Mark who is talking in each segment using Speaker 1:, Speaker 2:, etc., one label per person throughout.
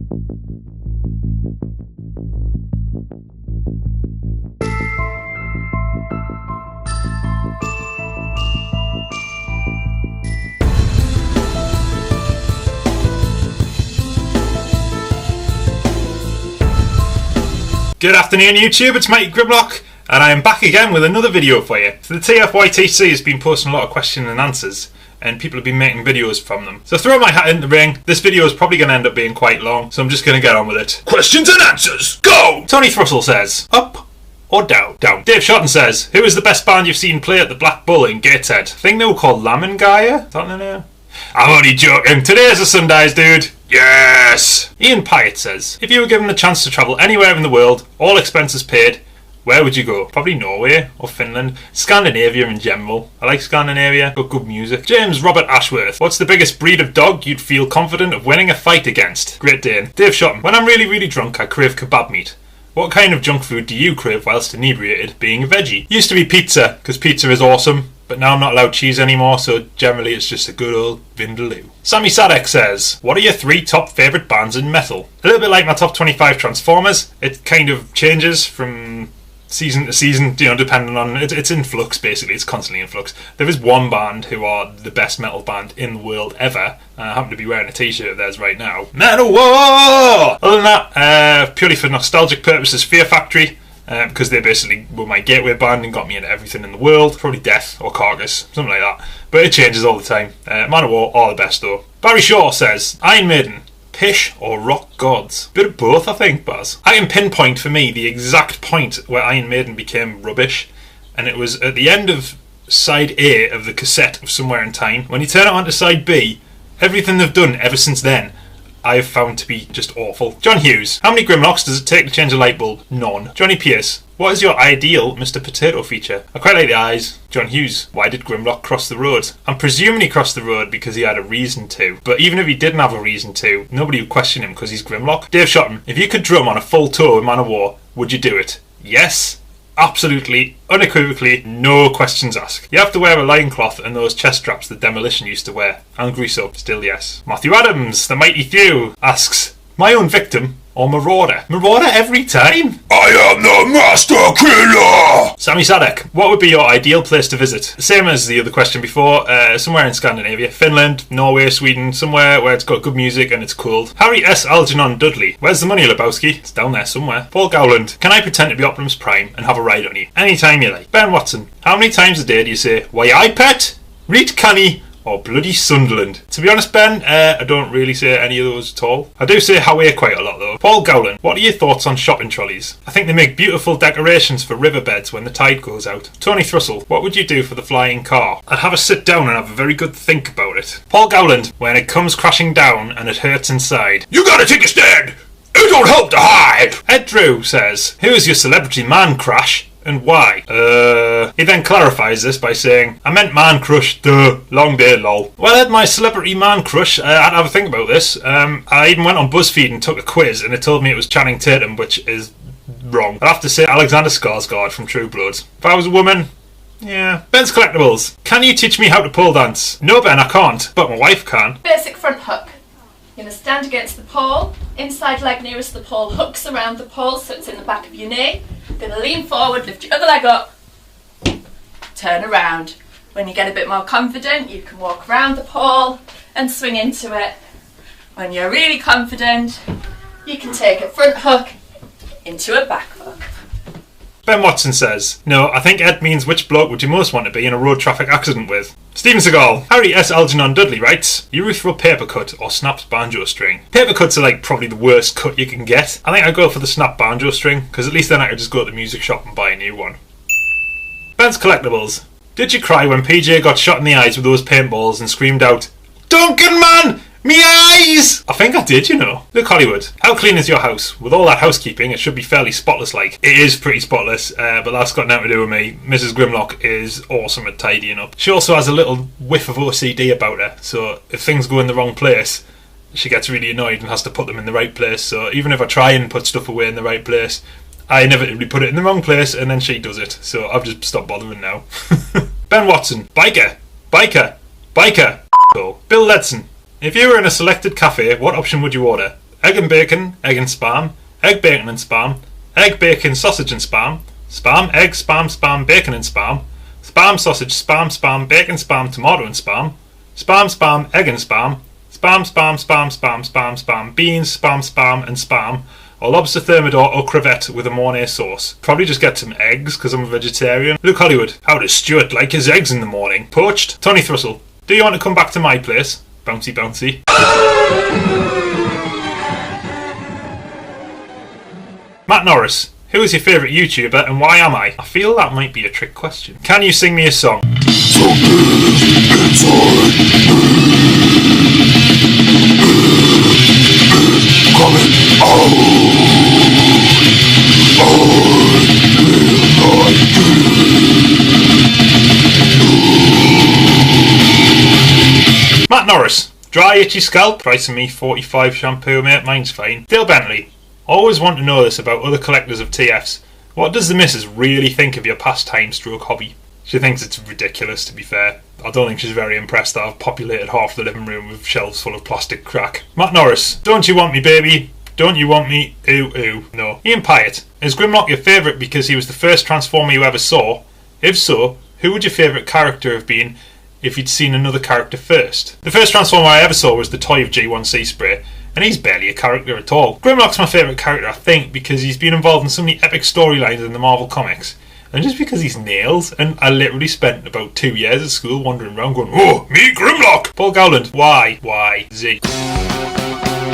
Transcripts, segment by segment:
Speaker 1: Good afternoon YouTube, it's Mike Grimlock and I am back again with another video for you. So the TFYTC has been posting a lot of questions and answers and people have been making videos from them. So throw my hat in the ring, this video is probably going to end up being quite long, so I'm just going to get on with it. Questions and answers, go! Tony Thrussell says, up or down? Down. Dave Shotton says, who is the best band you've seen play at the Black Bull in Gateshead? I think they were called Lamengaya? Is that their name? I'm only joking, today's a Sundays dude. Yes! Ian Pyatt says, if you were given the chance to travel anywhere in the world, all expenses paid, where would you go? Probably Norway or Finland. Scandinavia in general. I like Scandinavia, got good music. James Robert Ashworth, what's the biggest breed of dog you'd feel confident of winning a fight against? Great Dane. Dave Shotton, when I'm really drunk I crave kebab meat. What kind of junk food do you crave whilst inebriated, being a veggie? Used to be pizza, because pizza is awesome. But now I'm not allowed cheese anymore, so generally it's just a good old vindaloo. Sammy Sadek says, what are your 3 top favourite bands in metal? A little bit like my top 25 Transformers, it kind of changes from season to season, you know, depending on, it's in flux basically, it's constantly in flux. There is one band who are the best metal band in the world ever, I happen to be wearing a t-shirt of theirs right now. Metal War! Other than that, purely for nostalgic purposes, Fear Factory. Because they basically were my gateway band and got me into everything in the world. Probably Death or Carcass, something like that. But it changes all the time. Man of War are the best though. Barry Shaw says, Iron Maiden, Pish or Rock Gods? Bit of both I think, Baz. I can pinpoint for me the exact point where Iron Maiden became rubbish. And it was at the end of side A of the cassette of Somewhere in Time. When you turn it on to side B, everything they've done ever since then I've found to be just awful. John Hughes, how many Grimlocks does it take to change a light bulb? None. Johnny Pierce, what is your ideal Mr. Potato feature? I quite like the eyes. John Hughes, why did Grimlock cross the road? I'm presuming he crossed the road because he had a reason to. But even if he didn't have a reason to, nobody would question him because he's Grimlock. Dave Shotton, if you could drum on a full tour with Man of War, would you do it? Yes. Absolutely, unequivocally, no questions asked. You have to wear a loincloth and those chest straps that Demolition used to wear. And grease up, still yes. Matthew Adams, the Mighty Few, asks, my own victim or Marauder? Marauder every time. I am the Master Killer! Sammy Sadek, what would be your ideal place to visit? Same as the other question before, somewhere in Scandinavia. Finland, Norway, Sweden, somewhere where it's got good music and it's cold. Harry S. Algernon Dudley, where's the money, Lebowski? It's down there somewhere. Paul Gowland, can I pretend to be Optimus Prime and have a ride on you? Anytime you like. Ben Watson, how many times a day do you say, why I pet, read canny, or bloody Sunderland? To be honest, Ben, I don't really say any of those at all. I do say Hawaii quite a lot though. Paul Gowland, what are your thoughts on shopping trolleys? I think they make beautiful decorations for riverbeds when the tide goes out. Tony Thrussell, what would you do for the flying car? I'd have a sit down and have a very good think about it. Paul Gowland, when it comes crashing down and it hurts inside, you gotta take a stand! It don't help to hide! Ed Drew says, who is your celebrity man crush? And why? He then clarifies this by saying, I meant man crush, duh, long day lol. Well, Ed, my celebrity man crush, I had to have a think about this. I even went on BuzzFeed and took a quiz and it told me it was Channing Tatum, which is wrong. I'd have to say Alexander Skarsgård from True Blood. If I was a woman, yeah. Ben's Collectibles, can you teach me how to pole dance? No Ben, I can't, but my wife can.
Speaker 2: Basic front hook. You're going to stand against the pole, inside leg nearest the pole hooks around the pole so it's in the back of your knee. Then lean forward, lift your other leg up, turn around. When you get a bit more confident, you can walk around the pole and swing into it. When you're really confident, you can take a front hook into a back hook.
Speaker 1: Ben Watson says, no, I think Ed means which bloke would you most want to be in a road traffic accident with? Steven Seagal, Harry S. Algernon Dudley writes, urethral paper cut or snapped banjo string? Paper cuts are like probably the worst cut you can get. I think I'd go for the snapped banjo string, because at least then I could just go to the music shop and buy a new one. Ben's Collectibles, did you cry when PJ got shot in the eyes with those paintballs and screamed out, Duncan man! Me eyes! I think I did, you know. Look Hollywood, how clean is your house? With all that housekeeping, it should be fairly spotless like. It is pretty spotless, but that's got nothing to do with me. Mrs. Grimlock is awesome at tidying up. She also has a little whiff of OCD about her, so if things go in the wrong place, she gets really annoyed and has to put them in the right place. So even if I try and put stuff away in the right place, I inevitably put it in the wrong place and then she does it. So I've just stopped bothering now. Ben Watson, biker. Bill Ledson, if you were in a selected cafe, what option would you order? egg and bacon, egg and spam, egg, bacon and spam, egg, bacon, sausage and spam, spam, egg, spam, spam, bacon and spam, spam, sausage, spam, spam, bacon, spam, tomato and spam, spam, spam, egg and spam, spam, spam, spam, spam, spam, spam, beans, spam, spam and spam, or lobster thermidor or crevette with a mornay sauce. Probably just get some eggs because I'm a vegetarian. Luke Hollywood, how does Stuart like his eggs in the morning? Poached. Tony Thrussell, do you want to come back to my place? Bouncy bouncy. Matt Norris, who is your favourite YouTuber and why am I? I feel that might be a trick question. Can you sing me a song? Matt Norris, dry itchy scalp, price of me 45 shampoo mate, mine's fine. Dale Bentley, always want to know this about other collectors of TFs. What does the missus really think of your pastime stroke hobby? She thinks it's ridiculous, to be fair. I don't think she's very impressed that I've populated half the living room with shelves full of plastic crack. Matt Norris, don't you want me baby? Don't you want me? Ooh ooh. No. Ian Pyatt, is Grimlock your favourite because he was the first Transformer you ever saw? If so, who would your favourite character have been if you'd seen another character first? The first Transformer I ever saw was the toy of G1 Spray, and he's barely a character at all. Grimlock's my favourite character, I think, because he's been involved in so many epic storylines in the Marvel Comics, and just because he's nails, and I literally spent about 2 years at school wandering around going, "Oh, me Grimlock!" Paul Gowland, why, Z.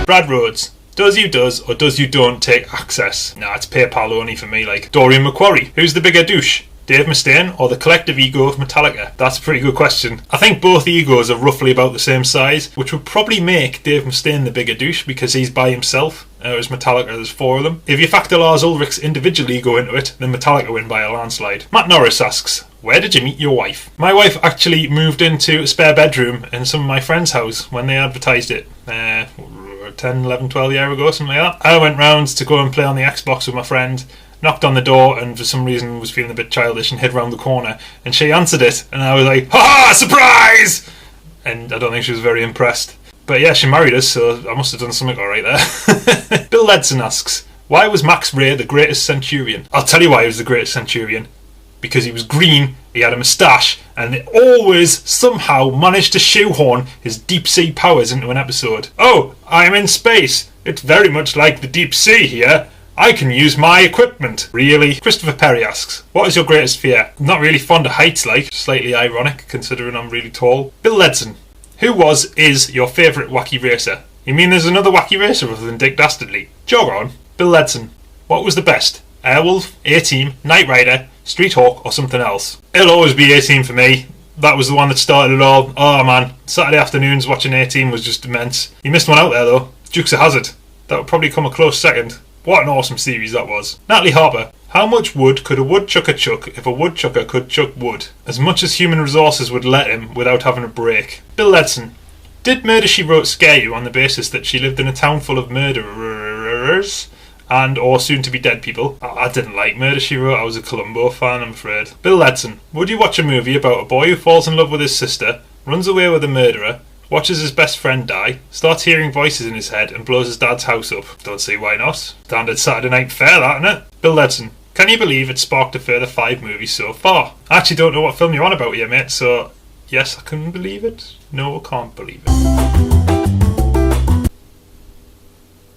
Speaker 1: Brad Rhodes, does you does or does you don't take access? Nah, it's PayPal only for me, like. Dorian McQuarrie, who's the bigger douche? Dave Mustaine or the collective ego of Metallica? That's a pretty good question. I think both egos are roughly about the same size, which would probably make Dave Mustaine the bigger douche because he's by himself, whereas Metallica there's 4 of them. If you factor Lars Ulrich's individual ego into it, then Metallica win by a landslide. Matt Norris asks, where did you meet your wife? My wife actually moved into a spare bedroom in some of my friend's house when they advertised it 10, 11, 12 years ago, something like that. I went round to go and play on the Xbox with my friend, knocked on the door and for some reason was feeling a bit childish and hid round the corner, and she answered it and I was like, ha, surprise! And I don't think she was very impressed. But yeah, she married us, so I must have done something alright there. Bill Ledson asks, why was Max Ray the greatest Centurion? I'll tell you why he was the greatest Centurion. Because he was green, he had a moustache, and they always somehow managed to shoehorn his deep sea powers into an episode. Oh, I'm in space. It's very much like the deep sea here. I can use my equipment. Really? Christopher Perry asks, what is your greatest fear? I'm not really fond of heights, like. Slightly ironic, considering I'm really tall. Bill Ledson, who is your favourite wacky racer? You mean there's another wacky racer other than Dick Dastardly? Jog on. Bill Ledson, what was the best? Airwolf, A-Team, Knight Rider, Street Hawk, or something else? It'll always be A-Team for me. That was the one that started it all. Oh man, Saturday afternoons watching A-Team was just immense. You missed one out there though. Dukes of Hazzard. That would probably come a close second. What an awesome series that was. Natalie Harper, how much wood could a woodchucker chuck if a woodchucker could chuck wood? As much as human resources would let him without having a break. Bill Ledson, did Murder, She Wrote scare you on the basis that she lived in a town full of murderers and or soon to be dead people? I didn't like Murder, She Wrote. I was a Columbo fan, I'm afraid. Bill Ledson, would you watch a movie about a boy who falls in love with his sister, runs away with a murderer, watches his best friend die, starts hearing voices in his head and blows his dad's house up? Don't see why not. Standard Saturday night fare, that, isn't it? Bill Ledson, can you believe it sparked a further 5 movies so far? I actually don't know what film you're on about here, mate, so yes, I can believe it. No, I can't believe it.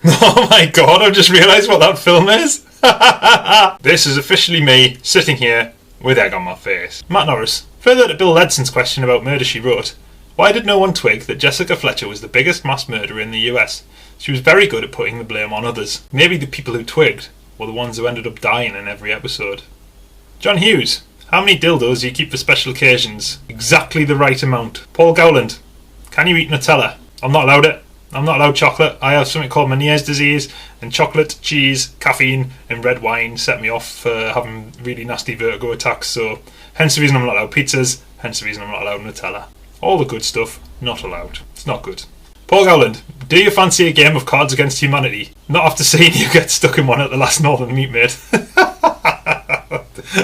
Speaker 1: Oh my god, I've just realised what that film is. This is officially me sitting here with egg on my face. Matt Norris, further to Bill Ledson's question about Murder, She Wrote, why did no one twig that Jessica Fletcher was the biggest mass murderer in the US? She was very good at putting the blame on others. Maybe the people who twigged were the ones who ended up dying in every episode. John Hughes, how many dildos do you keep for special occasions? Exactly the right amount. Paul Gowland, can you eat Nutella? I'm not allowed it. I'm not allowed chocolate. I have something called Meniere's disease, and chocolate, cheese, caffeine and red wine set me off for having really nasty vertigo attacks, so hence the reason I'm not allowed pizzas, hence the reason I'm not allowed Nutella. All the good stuff, not allowed. It's not good. Paul Gowland, do you fancy a game of Cards Against Humanity? Not after seeing you get stuck in one at the last Northern Meat Mate.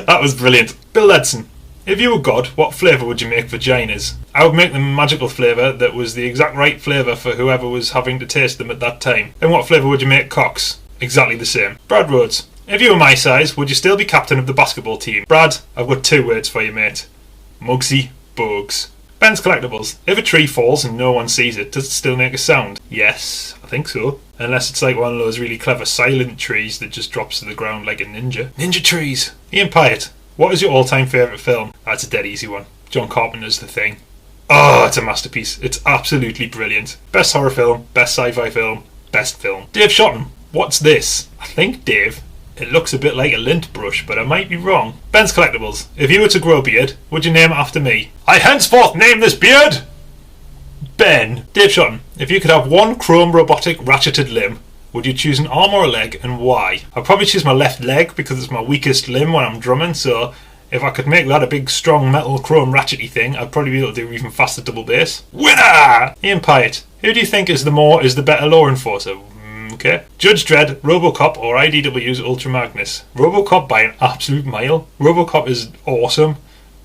Speaker 1: That was brilliant. Bill Ledson, If you were God, what flavour would you make vaginas? I would make them a magical flavour that was the exact right flavour for whoever was having to taste them at that time. Then what flavour would you make cocks? Exactly the same. Brad Rhodes. If you were my size, would you still be captain of the basketball team? Brad, I've got 2 words for you, mate. Muggsy Bogues. Ben's Collectibles. If a tree falls and no one sees it, does it still make a sound? Yes, I think so. Unless it's like one of those really clever silent trees that just drops to the ground like a ninja. Ninja trees! Ian Pyatt. What is your all-time favourite film? That's a dead easy one. John Carpenter's The Thing. Oh, it's a masterpiece. It's absolutely brilliant. Best horror film, best sci-fi film, best film. Dave Shotton. What's this? I think, Dave, it looks a bit like a lint brush, but I might be wrong. Ben's Collectibles. If you were to grow a beard, would you name it after me? I henceforth name this beard Ben. Dave Shotton. If you could have one chrome robotic ratcheted limb, would you choose an arm or a leg, and why? I'd probably choose my left leg because it's my weakest limb when I'm drumming, so if I could make that a big strong metal chrome ratchety thing, I'd probably be able to do even faster double bass. Winner! Ian Pyatt. Who do you think is the better law enforcer? Okay. Judge Dredd, Robocop, or IDW's Ultra Magnus? Robocop by an absolute mile. Robocop is awesome.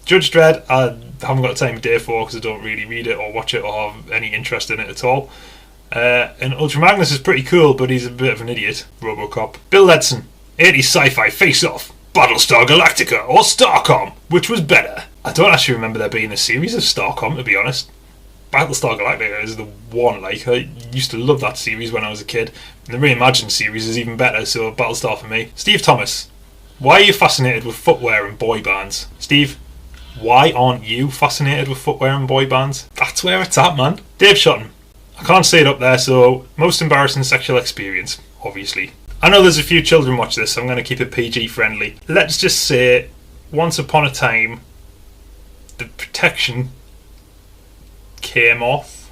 Speaker 1: Judge Dredd, I haven't got time of day for because I don't really read it or watch it or have any interest in it at all. And Ultra Magnus is pretty cool, but he's a bit of an idiot. Robocop. Bill Ledson. 80s sci-fi face-off. Battlestar Galactica or Starcom. Which was better? I don't actually remember there being a series of Starcom, to be honest. Battlestar Galactica is the one. Like, I used to love that series when I was a kid. And the reimagined series is even better, so Battlestar for me. Steve Thomas. Why are you fascinated with footwear and boy bands? Steve, why aren't you fascinated with footwear and boy bands? That's where it's at, man. Dave Shotton. I can't say it up there, so most embarrassing sexual experience, obviously. I know there's a few children watch this, so I'm going to keep it PG friendly. Let's just say, once upon a time, the protection came off,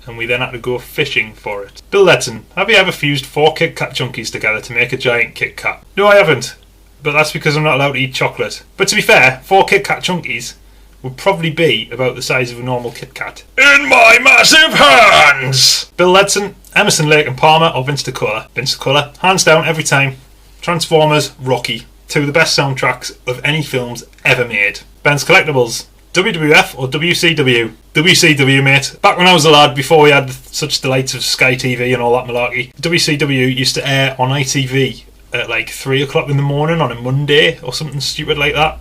Speaker 1: and we then had to go fishing for it. Bill Ledson, have you ever fused 4 Kit Kat Chunkies together to make a giant Kit Kat? No, I haven't, but that's because I'm not allowed to eat chocolate. But to be fair, 4 Kit Kat Chunkies would probably be about the size of a normal Kit Kat. In my massive hands! Bill Ledson, Emerson, Lake and Palmer or Vince DiCola? Vince DiCola, hands down every time. Transformers, Rocky. 2 of the best soundtracks of any films ever made. Ben's Collectibles. WWF or WCW? WCW, mate. Back when I was a lad, before we had such delights of Sky TV and all that malarkey, WCW used to air on ITV at like 3 o'clock in the morning on a Monday or something stupid like that.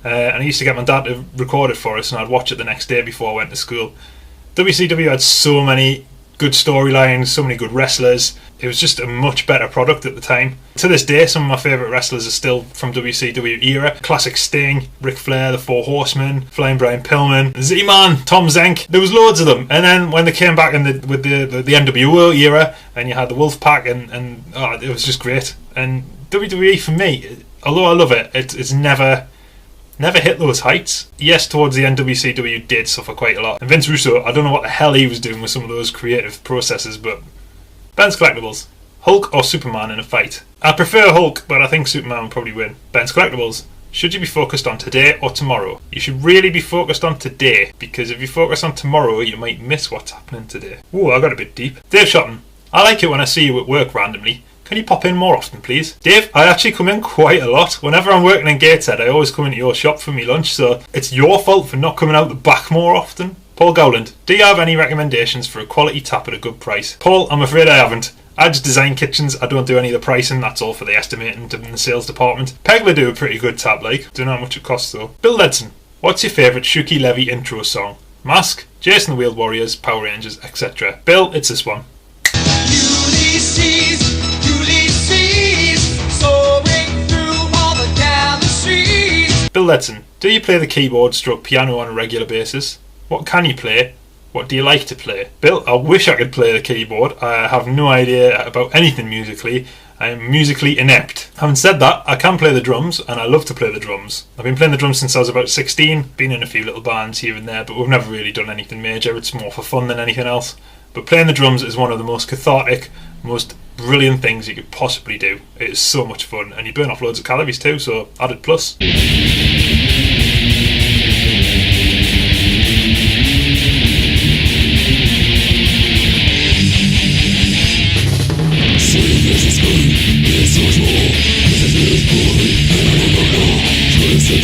Speaker 1: And I used to get my dad to record it for us, and I'd watch it the next day before I went to school. WCW had so many good storylines, so many good wrestlers. It was just a much better product at the time. To this day, some of my favourite wrestlers are still from WCW era. Classic Sting, Ric Flair, the Four Horsemen, Flying Brian Pillman, Z-Man, Tom Zenk. There was loads of them. And then when they came back with the NWO era, and you had the Wolfpack, and it was just great. And WWE for me, although I love it, it's never hit those heights. Yes, towards the end, WCW did suffer quite a lot. And Vince Russo, I don't know what the hell he was doing with some of those creative processes, but... Ben's Collectibles. Hulk or Superman in a fight? I prefer Hulk, but I think Superman will probably win. Ben's Collectibles. Should you be focused on today or tomorrow? You should really be focused on today, because if you focus on tomorrow, you might miss what's happening today. Ooh, I got a bit deep. Dave Shotton. I like it when I see you at work randomly. Can you pop in more often, please? Dave, I actually come in quite a lot. Whenever I'm working in Gateshead, I always come into your shop for me lunch, so it's your fault for not coming out the back more often. Paul Gowland, do you have any recommendations for a quality tap at a good price? Paul, I'm afraid I haven't. I just design kitchens, I don't do any of the pricing, that's all for the estimating in the sales department. Pegler do a pretty good tap, like. Don't know how much it costs though. Bill Ledson, what's your favourite Shuki Levy intro song? Mask, Jason the Wheeled Warriors, Power Rangers, etc. Bill, it's this one. Ulysses, soaring through all the galaxies. Bill Ledson, do you play the keyboard stroke piano on a regular basis? What can you play? What do you like to play? Bill, I wish I could play the keyboard. I have no idea about anything musically. I am musically inept. Having said that, I can play the drums, and I love to play the drums. I've been playing the drums since I was about 16, been in a few little bands here and there, but we've never really done anything major. It's more for fun than anything else. But playing the drums is one of the most cathartic, most brilliant things you could possibly do. It is so much fun, and you burn off loads of calories too, so added plus.
Speaker 3: This is good, this is more, this is boy, and I don't know, so it's a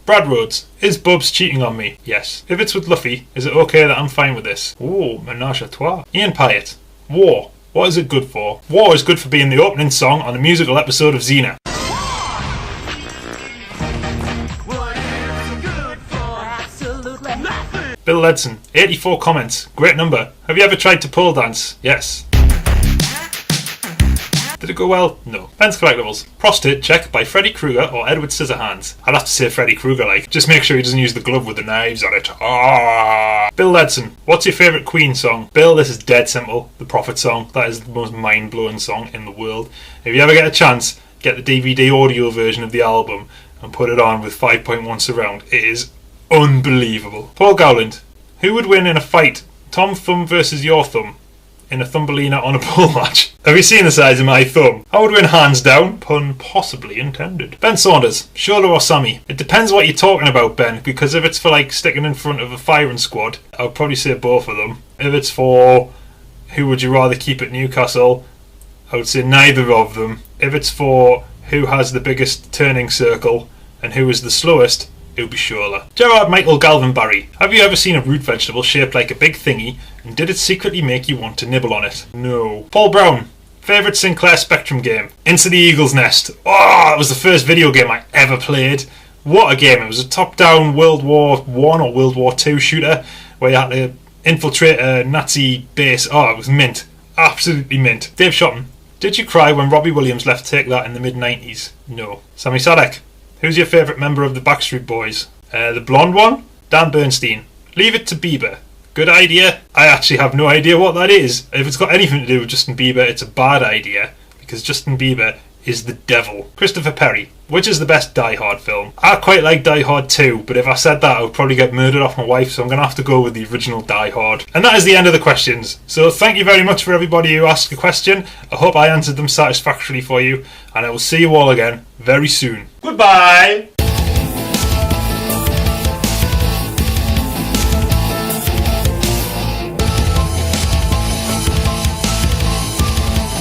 Speaker 1: Brad Rhodes, is Bubs cheating on me? Yes. If it's with Luffy, is it okay that I'm fine with this? Ooh, menage a trois. Ian Pyatt, war. What is it good for? War is good for being the opening song on the musical episode of Xena. Bill Ledson, 84 comments. Great number. Have you ever tried to pole dance? Yes. Did it go well? No. Ben's Collectibles. Prostate check by Freddy Krueger or Edward Scissorhands. I'd have to say Freddy Krueger like. Just make sure he doesn't use the glove with the knives on it. Ah. Bill Ledson. What's your favourite Queen song? Bill, this is dead simple. The Prophet song. That is the most mind-blowing song in the world. If you ever get a chance, get the DVD audio version of the album and put it on with 5.1 surround. It is unbelievable. Paul Gowland. Who would win in a fight? Tom Thumb versus your thumb in a Thumbelina on a pole match? Have you seen the size of my thumb? I would win hands down. Pun possibly intended. Ben Saunders. Shola or Sammy? It depends what you're talking about, Ben, because if it's for like sticking in front of a firing squad, I would probably say both of them. If it's for who would you rather keep at Newcastle, I would say neither of them. If it's for who has the biggest turning circle and who is the slowest, it would be Shola. Gerard Michael Galvin Barry. Have you ever seen a root vegetable shaped like a big thingy, and did it secretly make you want to nibble on it? No. Paul Brown. Favourite Sinclair Spectrum game? Into the Eagle's Nest. Oh, that was the first video game I ever played. What a game. It was a top-down World War I or World War II shooter where you had to infiltrate a Nazi base. Oh, it was mint. Absolutely mint. Dave Shotton. Did you cry when Robbie Williams left Take That in the mid-90s? No. Sammy Sadek. Who's your favourite member of the Backstreet Boys? The blonde one? Dan Bernstein. Leave It to Bieber. Good idea. I actually have no idea what that is. If it's got anything to do with Justin Bieber, it's a bad idea, because Justin Bieber is the devil. Christopher Perry. Which is the best Die Hard film? I quite like Die Hard 2, but if I said that I would probably get murdered off my wife, so I'm going to have to go with the original Die Hard. And that is the end of the questions. So thank you very much for everybody who asked a question. I hope I answered them satisfactorily for you, and I will see you all again very soon. Goodbye!